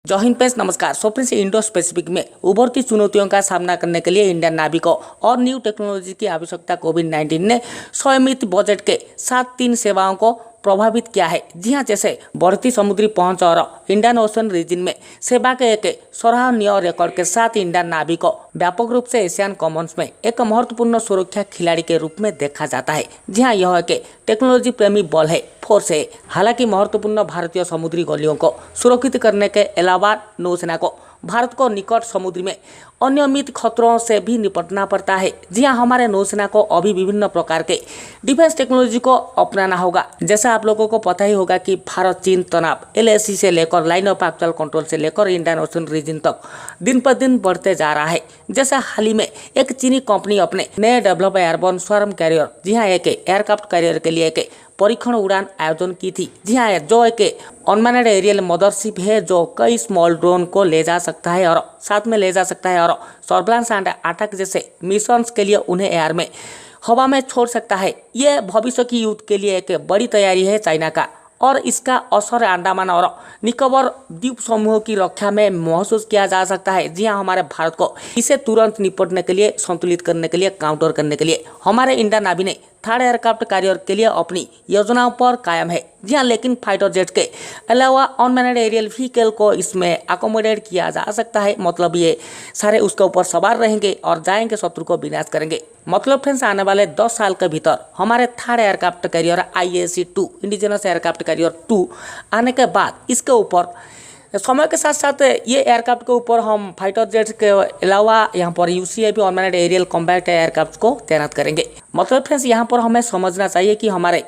जय हिंद फ्रेंड्स, नमस्कार। So friends, Indo Pacific में उभरती चुनौतियों का सामना करने के लिए इंडियन नावी को और न्यू टेक्नोलॉजी की आवश्यकता कोविड-19 ने स्वयमित बजट के साथ 3 सेवाओं को प्रभावित किया है। जी हाँ, जैसे बढ़ती समुद्री पहुंच और इंडियन ओशन रीजन में सेवा के एक सराहनीय रिकॉर्ड के साथ इंडियन नावी को व्यापक रूप से एशियन कॉमन्स में एक महत्वपूर्ण सुरक्षा खिलाड़ी के रूप में देखा जाता है। जी हाँ, यह एक टेक्नोलॉजी प्रेमी बल है, फोर्स है। हालांकि महत्वपूर्ण भारतीय समुद्री गलियों को सुरक्षित करने के अलावा नौसेना को भारत को निकट समुद्र में अनियमित खतरों से भी निपटना पड़ता है। जी हाँ, हमारे नौसेना को अभी विभिन्न प्रकार के डिफेंस टेक्नोलॉजी को अपनाना होगा। जैसा आप लोगों को पता ही होगा कि भारत चीन तनाव LAC से लेकर लाइन ऑफ एक्चुअल कंट्रोल से लेकर इंडियन ओशन रीजन तक दिन पर दिन बढ़ते जा रहा है। जैसा हाल ही में एक चीनी कंपनी अपने नए डेवलप एयरबोर्न स्वार्म कैरियर, जी हाँ, एक एयरक्राफ्ट कैरियर के लिए एक परीक्षण उड़ान आयोजन की थी। जी हाँ, जो एक अनमैन्ड एरियल मदरशिप है जो कई स्मॉल ड्रोन को ले जा सकता है और साथ में ले जा सकता है और सर्विलांस एंड अटैक जैसे मिशंस के लिए उन्हें एयर में हवा में छोड़ सकता है। ये भविष्य की युद्ध के लिए एक बड़ी तैयारी है चाइना का, और इसका असर अंडमान और निकोबार द्वीप समूह की रक्षा में महसूस किया जा सकता है। जी हाँ, हमारे भारत को इसे तुरंत निपटने के लिए, संतुलित करने के लिए, काउंटर करने के लिए हमारे इंडियन नावी ने थर्ड एयरक्राफ्ट कैरियर के लिए अपनी योजनाओं पर कायम है। जी हाँ, लेकिन फाइटर जेट के अलावा अनमैन्ड एरियल व्हीकल को इसमें अकोमोडेट किया जा सकता है। मतलब ये सारे उसके ऊपर सवार रहेंगे और जाएंगे, शत्रु को विनाश करेंगे। मतलब फ्रेंड्स, आने वाले 10 साल के भीतर हमारे third aircraft carrier IAC-2 indigenous aircraft carrier 2 आने के बाद इसके ऊपर समय के साथ साथ ये एयरक्राफ्ट के ऊपर हम फाइटर जेट्स के अलावा यहाँ पर UCAV unmanned aerial combat aircraft को तैनात करेंगे। मतलब फ्रेंड्स, यहाँ पर हमें समझना चाहिए कि हमारे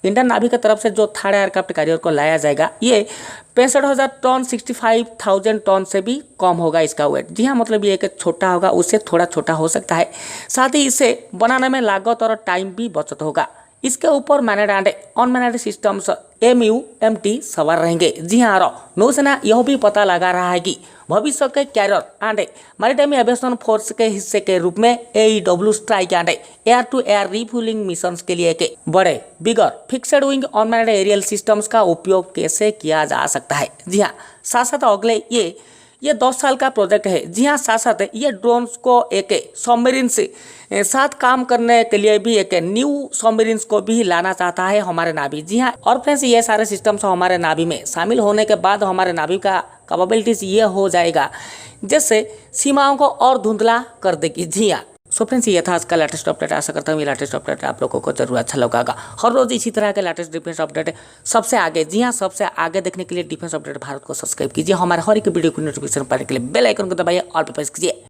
इंडियन नावी की तरफ से जो थर्ड एयरक्राफ्ट कैरियर को लाया जाएगा ये 65,000 टन 65,000 टन से भी कम होगा इसका वेट। जी हाँ, मतलब ये एक छोटा होगा, उससे थोड़ा छोटा हो सकता है। साथ ही इसे बनाने में लागत और टाइम भी बचत होगा। इसके ऊपर मैनेड एंड अनमैनेड सिस्टम्स MUMT सवार रहेंगे। जी हाँ, नौसेना यह भी पता लगा रहा है कि भविष्य के carrier and maritime aviation force के हिस्से के रूप में AEW strike and air to air refuelling missions के लिए एक बड़े bigger fixed wing unmanned aerial systems का उपयोग कैसे किया जा सकता है। जी हाँ, साथ साथ अगले ये 10 साल का प्रोजेक्ट है। जी हाँ, साथ साथ ये ड्रोन्स को एक सबमरीन से साथ काम करने के लिए भी एक न्यू सबमरीन्स को भी लाना चाहता है हमारे नावी। जी हाँ, और फ्रेंड्स, ये सारे सिस्टम्स हमारे नावी में शामिल होने के बाद हमारे नावी का कैपेबिलिटीज ये हो जाएगा जैसे सीमाओं को और धुंधला कर देगी। जी हाँ, सो फ्रेंड्स, ये था आज का लेटेस्ट अपडेट। आशा करता हूँ ये लेटेस्ट अपडेट आप लोगों को जरूर अच्छा लगेगा। हर रोज इसी तरह के लेटेस्ट डिफेंस अपडेट सबसे आगे, जी हाँ, सबसे आगे देखने के लिए डिफेंस अपडेट भारत को सब्सक्राइब कीजिए। हमारे हर एक वीडियो को नोटिफिकेशन पाने के लिए बेल आइकन को दबाइए, ऑल पे प्रेस कीजिए।